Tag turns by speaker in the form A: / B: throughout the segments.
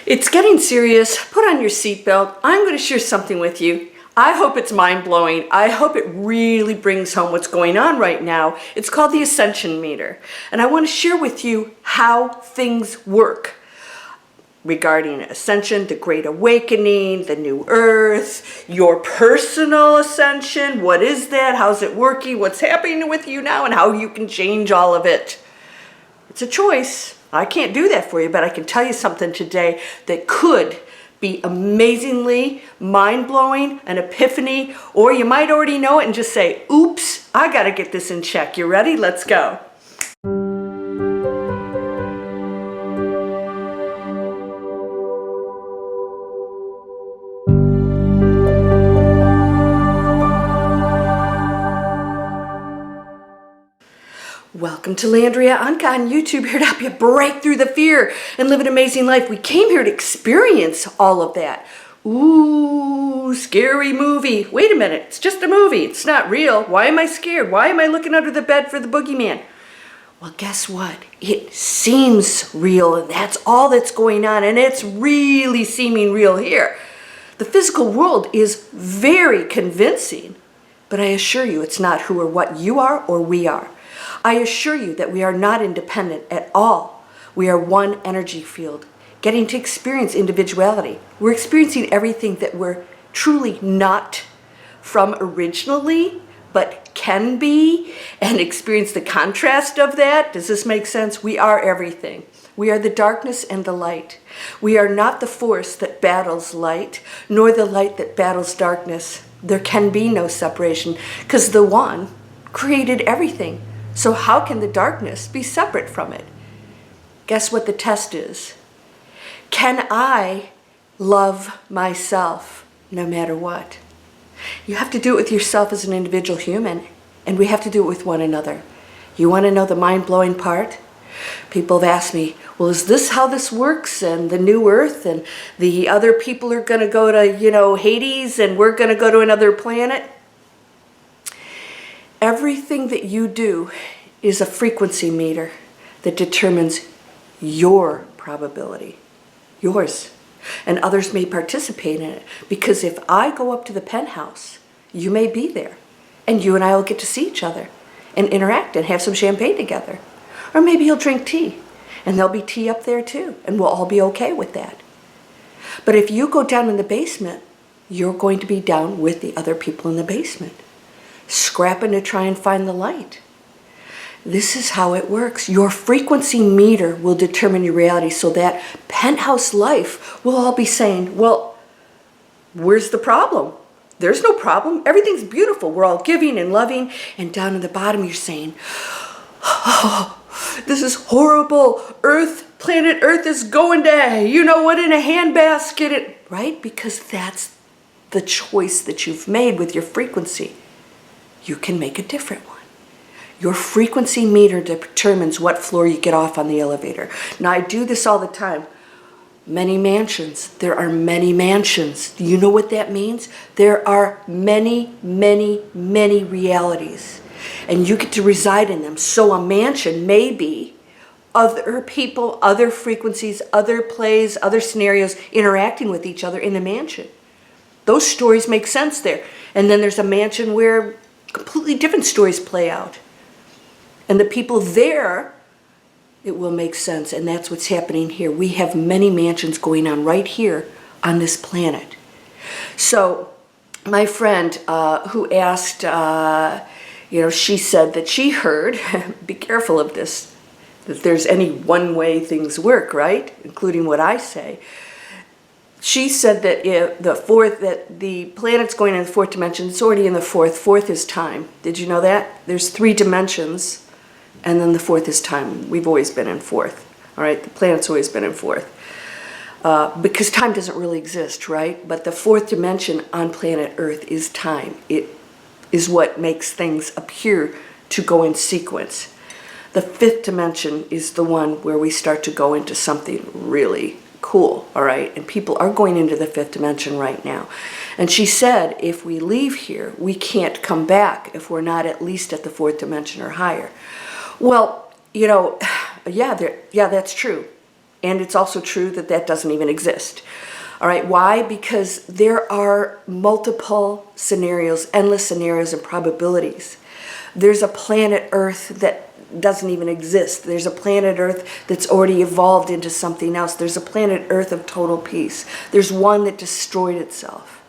A: It's getting serious. Put on your seatbelt. I'm going to share something with you. I hope it's mind-blowing. I hope it really brings home what's going on right now. It's called the Ascension Meter. And I want to share with you how things work regarding ascension, the Great Awakening, the New Earth, your personal ascension. What is that? How's it working? What's happening with you now? And how you can change all of it. It's a choice. I can't do that for you, but I can tell you something today that could be amazingly mind-blowing, an epiphany, or you might already know it and just say, oops, I gotta get this in check. You ready? Let's go. Welcome to Landria, Onkka on YouTube, here to help you break through the fear and live an amazing life. We came here to experience all of that. Ooh, scary movie. Wait a minute, it's just a movie. It's not real. Why am I scared? Why am I looking under the bed for the boogeyman? Well, guess what? It seems real, and that's all that's going on, and it's really seeming real here. The physical world is very convincing, but I assure you it's not who or what you are or we are. I assure you that we are not independent at all. We are one energy field, getting to experience individuality. We're experiencing everything that we're truly not from originally, but can be, and experience the contrast of that. Does this make sense? We are everything. We are the darkness and the light. We are not the force that battles light, nor the light that battles darkness. There can be no separation, because the one created everything. So how can the darkness be separate from it? Guess what the test is? Can I love myself no matter what? You have to do it with yourself as an individual human, and we have to do it with one another. You want to know the mind-blowing part? People have asked me, well, is this how this works? And the New Earth and the other people are going to go to, Hades, and we're going to go to another planet? Everything that you do is a frequency meter that determines your probability, yours. And others may participate in it, because if I go up to the penthouse, you may be there, and you and I will get to see each other and interact and have some champagne together. Or maybe you'll drink tea, and there'll be tea up there too, and we'll all be okay with that. But if you go down in the basement, you're going to be down with the other people in the basement, scrapping to try and find the light. This is how it works. Your frequency meter will determine your reality, so that penthouse life will all be saying, well, where's the problem? There's no problem. Everything's beautiful. We're all giving and loving. And down at the bottom, you're saying, oh, this is horrible. Planet Earth is going to, you know what, in a handbasket. Right? Because that's the choice that you've made with your frequency. You can make a different one. Your frequency meter determines what floor you get off on the elevator. Now, I do this all the time. Many mansions. There are many mansions. Do you know what that means? There are many, many, many realities. And you get to reside in them. So a mansion may be other people, other frequencies, other plays, other scenarios interacting with each other in the mansion. Those stories make sense there. And then there's a mansion where completely different stories play out. And the people there, it will make sense. And that's what's happening here. We have many mansions going on right here on this planet. So my friend who asked, she said that she heard, be careful of this, that there's any one way things work, right? Including what I say. She said that the planet's going in the fourth dimension. It's already in the fourth. Fourth is time. Did you know that? There's 3 dimensions, and then the fourth is time. We've always been in fourth. All right, the planet's always been in fourth. Because time doesn't really exist, right? But the fourth dimension on planet Earth is time. It is what makes things appear to go in sequence. The 5th dimension is the one where we start to go into something really cool, all right? And people are going into the 5th dimension right now. And she said, if we leave here, we can't come back if we're not at least at the 4th dimension or higher. Well, yeah, that's true. And it's also true that that doesn't even exist. All right, why? Because there are multiple scenarios, endless scenarios and probabilities. There's a planet Earth that doesn't even exist. There's a planet Earth that's already evolved into something else. There's a planet Earth of total peace. There's one that destroyed itself.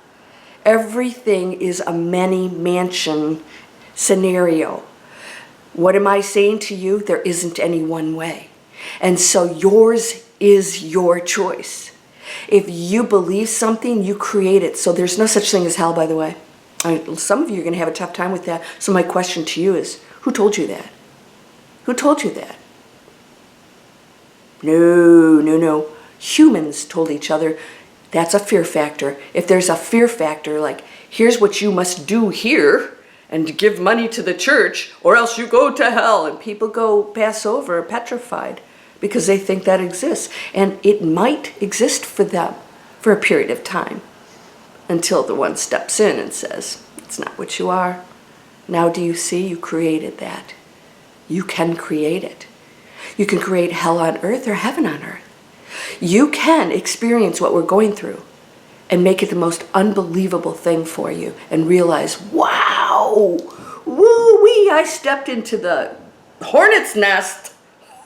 A: Everything is a many mansion scenario. What am I saying to you? There isn't any one way. And so yours is your choice. If you believe something, you create it. So there's no such thing as hell, by the way. Some of you are going to have a tough time with that. So my question to you is, who told you that? Who told you that? No. Humans told each other. That's a fear factor. If there's a fear factor, like, here's what you must do here, and give money to the church, or else you go to hell, and people go pass over petrified because they think that exists. And it might exist for them for a period of time until the one steps in and says, it's not what you are. Now do you see? You created that. You can create it. You can create hell on earth or heaven on earth. You can experience what we're going through and make it the most unbelievable thing for you and realize, wow, woo-wee, I stepped into the hornet's nest.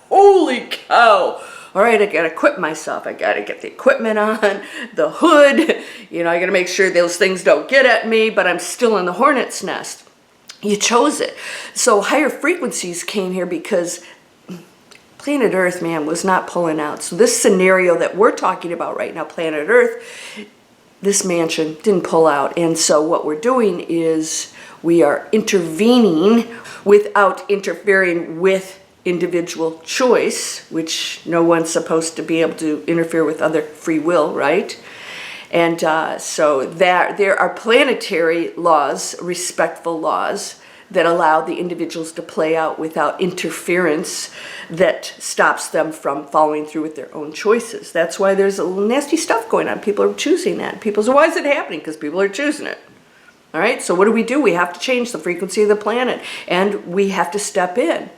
A: Holy cow. All right, I got to equip myself. I got to get the equipment on, the hood. You know, I got to make sure those things don't get at me, but I'm still in the hornet's nest. You chose it. So higher frequencies came here because planet Earth, man, was not pulling out. So this scenario that we're talking about right now, planet Earth, this mansion didn't pull out. And so what we're doing is we are intervening without interfering with individual choice, which no one's supposed to be able to interfere with other free will, right? And so there are planetary laws, respectful laws, that allow the individuals to play out without interference that stops them from following through with their own choices. That's why there's a little nasty stuff going on. People are choosing that. People say, why is it happening? Because people are choosing it. All right, so what do? We have to change the frequency of the planet, and we have to step in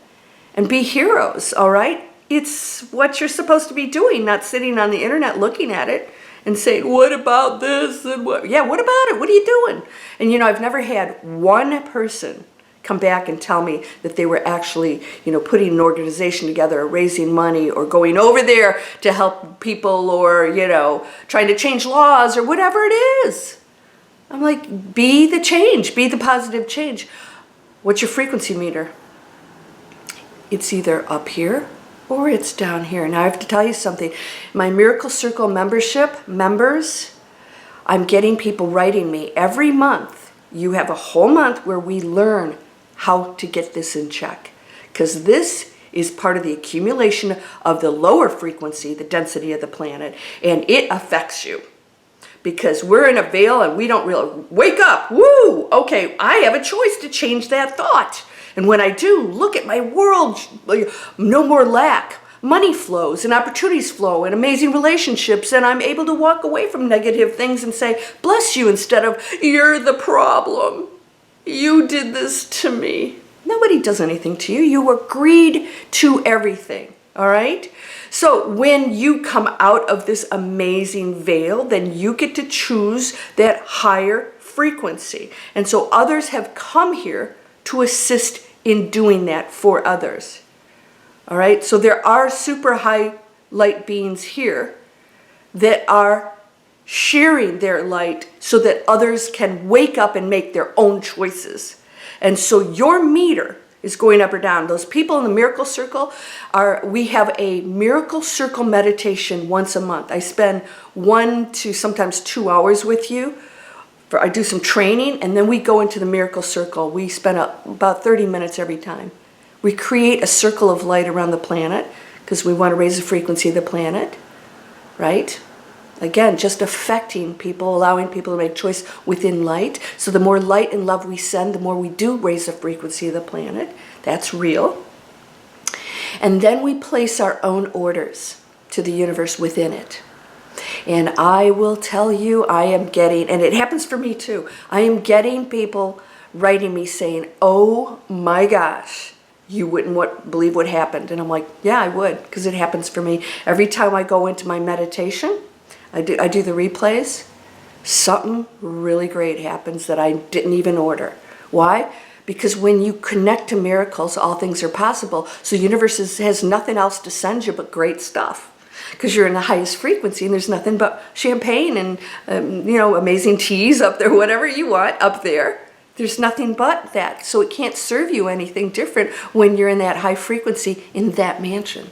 A: and be heroes, all right? It's what you're supposed to be doing, not sitting on the internet looking at it and saying, what about this? And what? Yeah, what about it? What are you doing? And, you know, I've never had one person come back and tell me that they were actually, you know, putting an organization together or raising money or going over there to help people or, you know, trying to change laws or whatever it is. I'm like, be the change, be the positive change. What's your frequency meter? It's either up here or it's down here. Now I have to tell you something. My Miracle Circle membership members, I'm getting people writing me every month. You have a whole month where we learn how to get this in check. Because this is part of the accumulation of the lower frequency, the density of the planet, and it affects you. Because we're in a veil and we don't really wake up. Woo! Okay, I have a choice to change that thought. And when I do, look at my world, no more lack. Money flows and opportunities flow and amazing relationships, and I'm able to walk away from negative things and say, bless you, instead of, you're the problem. You did this to me. Nobody does anything to you. You agreed to everything, all right? So when you come out of this amazing veil, then you get to choose that higher frequency. And so others have come here to assist in doing that for others. All right, so there are super high light beings here that are sharing their light so that others can wake up and make their own choices. And so your meter is going up or down. Those people in the Miracle Circle we have a Miracle Circle meditation once a month. I spend 1 to sometimes 2 hours with you. I do some training, and then we go into the Miracle Circle. We spend about 30 minutes every time. We create a circle of light around the planet because we want to raise the frequency of the planet, right? Again, just affecting people, allowing people to make choice within light. So the more light and love we send, the more we do raise the frequency of the planet. That's real. And then we place our own orders to the universe within it. And I will tell you, I am getting, and it happens for me too, I am getting people writing me saying, oh my gosh, you wouldn't believe what happened. And I'm like, yeah, I would, because it happens for me. Every time I go into my meditation, I do the replays, something really great happens that I didn't even order. Why? Because when you connect to miracles, all things are possible. So the universe has nothing else to send you but great stuff. Because you're in the highest frequency and there's nothing but champagne and, amazing teas up there, whatever you want up there. There's nothing but that. So it can't serve you anything different when you're in that high frequency in that mansion.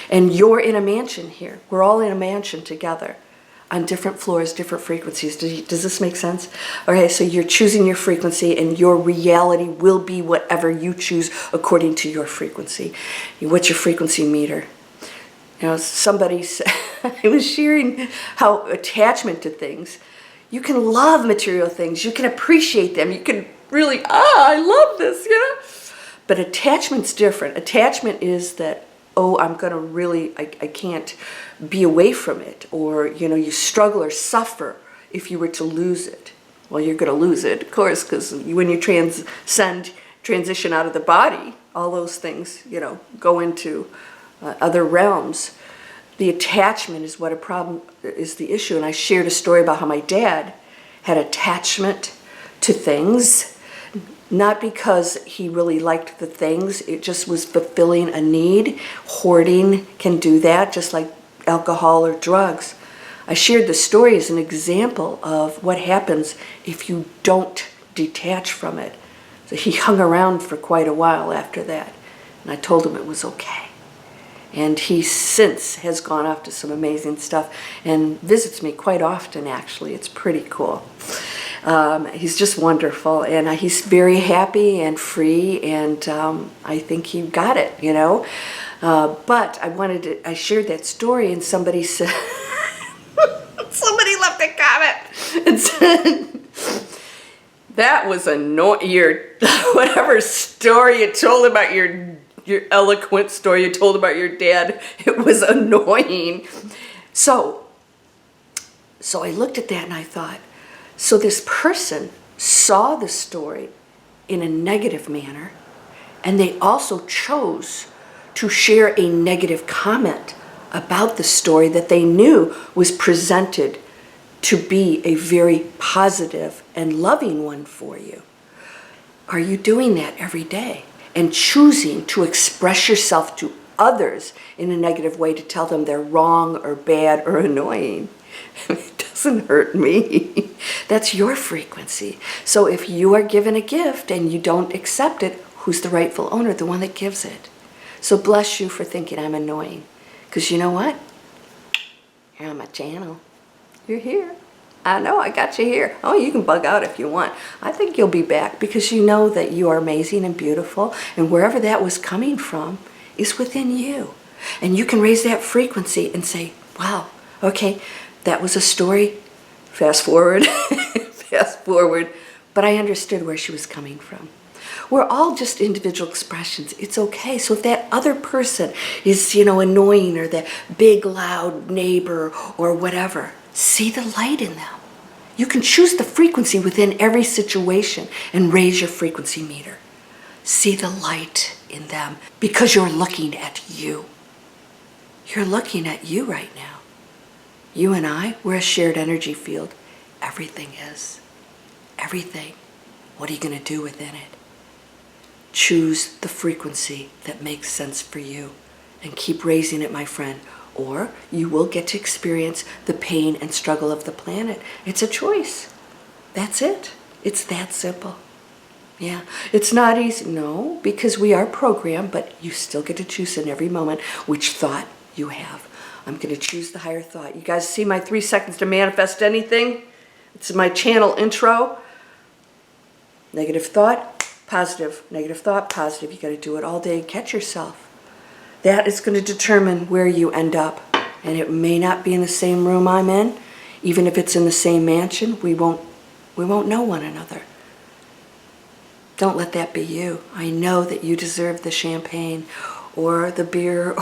A: And you're in a mansion here. We're all in a mansion together on different floors, different frequencies. Does this make sense? Okay, so you're choosing your frequency and your reality will be whatever you choose according to your frequency. What's your frequency meter? Somebody said, I was sharing how attachment to things, you can love material things, you can appreciate them, you can really, I love this, But attachment's different. Attachment is that, I'm going to really, I can't be away from it. Or, you struggle or suffer if you were to lose it. Well, you're going to lose it, of course, because when you transition out of the body, all those things, go into other realms. The attachment is what is the issue. And I shared a story about how my dad had attachment to things, not because he really liked the things, it just was fulfilling a need. Hoarding can do that, just like alcohol or drugs. I shared the story as an example of what happens if you don't detach from it. So he hung around for quite a while after that, and I told him it was okay. And he since has gone off to some amazing stuff and visits me quite often, actually. It's pretty cool. He's just wonderful, and he's very happy and free, and I think he got it, But I shared that story, and somebody said, somebody left a comment and said, that was whatever story you told about your eloquent story you told about your dad, it was annoying. So I looked at that and I thought, so this person saw the story in a negative manner, and they also chose to share a negative comment about the story that they knew was presented to be a very positive and loving one for you. Are you doing that every day? And choosing to express yourself to others in a negative way to tell them they're wrong or bad or annoying. It doesn't hurt me. That's your frequency. So if you are given a gift and you don't accept it, who's the rightful owner? The one that gives it. So bless you for thinking I'm annoying. Because you know what? You're on my channel. You're here. I know, I got you here. Oh, you can bug out if you want. I think you'll be back because you know that you are amazing and beautiful, and wherever that was coming from is within you. And you can raise that frequency and say, wow, okay, that was a story. Fast forward, but I understood where she was coming from. We're all just individual expressions. It's okay. So if that other person is, annoying, or that big, loud neighbor or whatever, see the light in them. You can choose the frequency within every situation and raise your frequency meter. See the light in them because you're looking at you. You're looking at you right now. You and I, we're a shared energy field. Everything is. Everything. What are you going to do within it? Choose the frequency that makes sense for you and keep raising it, my friend. Or you will get to experience the pain and struggle of the planet. It's a choice. That's it. It's that simple. Yeah. It's not easy. No, because we are programmed, but you still get to choose in every moment which thought you have. I'm going to choose the higher thought. You guys see my 3 seconds to manifest anything? It's my channel intro. Negative thought, positive. Negative thought, positive. You got to do it all day. Catch yourself. That is going to determine where you end up. And it may not be in the same room I'm in. Even if it's in the same mansion, we won't know one another. Don't let that be you. I know that you deserve the champagne or the beer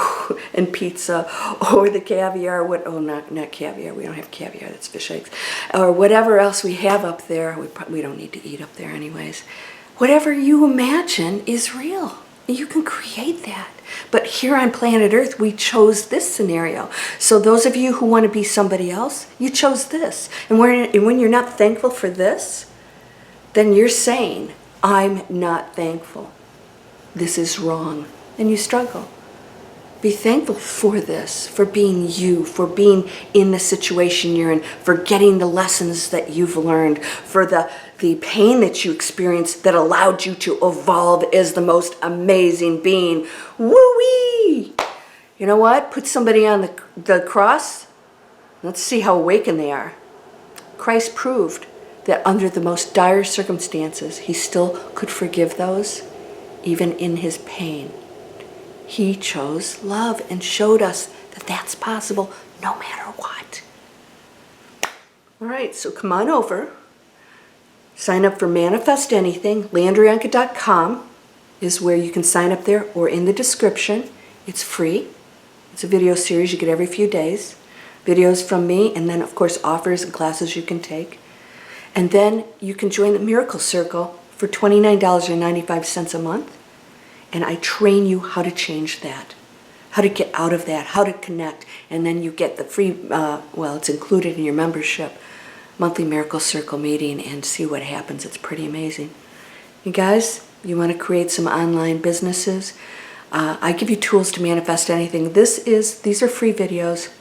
A: and pizza or the caviar. Not caviar. We don't have caviar. That's fish eggs. Or whatever else we have up there. We don't need to eat up there anyways. Whatever you imagine is real. You can create that. But here on planet Earth, we chose this scenario. So those of you who want to be somebody else, you chose this. And when you're not thankful for this, then you're saying, I'm not thankful. This is wrong. And you struggle. Be thankful for this, for being you, for being in the situation you're in, for getting the lessons that you've learned, for the pain that you experienced that allowed you to evolve as the most amazing being. Woo-wee! You know what? Put somebody on the cross. Let's see how awakened they are. Christ proved that under the most dire circumstances, he still could forgive those, even in his pain. He chose love and showed us that that's possible no matter what. All right, so come on over. Sign up for Manifest Anything. LandriaOnkka.com is where you can sign up there, or in the description. It's free. It's a video series you get every few days. Videos from me, and then, of course, offers and classes you can take. And then you can join the Miracle Circle for $29.95 a month. And I train you how to change that, how to get out of that, how to connect. And then you get the free, well, it's included in your membership, monthly Miracle Circle meeting, and see what happens. It's pretty amazing. You guys, you want to create some online businesses? I give you tools to manifest anything. These are free videos.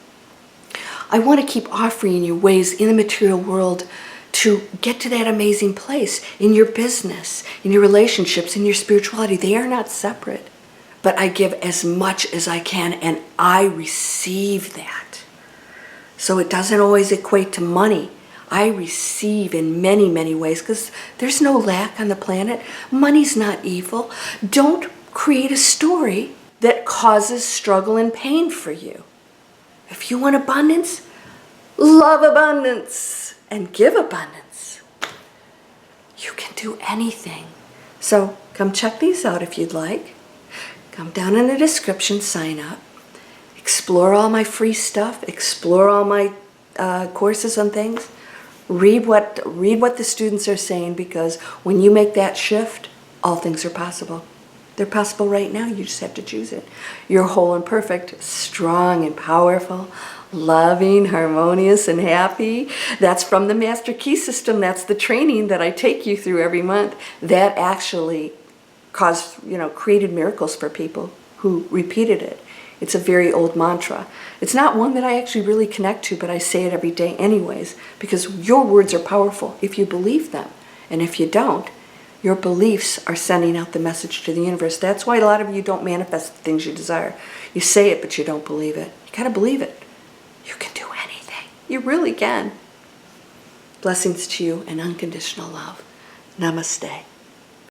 A: I want to keep offering you ways in the material world to get to that amazing place in your business, in your relationships, in your spirituality. They are not separate. But I give as much as I can, and I receive that. So it doesn't always equate to money. I receive in many, many ways, because there's no lack on the planet. Money's not evil. Don't create a story that causes struggle and pain for you. If you want abundance, love abundance. And give abundance. You can do anything. So come check these out if you'd like. Come down in the description, sign up. Explore all my free stuff. Explore all my courses and things. Read what the students are saying, because when you make that shift, all things are possible. They're possible right now. You just have to choose it. You're whole and perfect, strong and powerful, loving, harmonious, and happy. That's from the Master Key System. That's the training that I take you through every month. That actually created miracles for people who repeated it. It's a very old mantra. It's not one that I actually really connect to, but I say it every day anyways, because your words are powerful if you believe them. And if you don't, your beliefs are sending out the message to the universe. That's why a lot of you don't manifest the things you desire. You say it, but you don't believe it. You gotta believe it. You can do anything. You really can. Blessings to you and unconditional love. Namaste.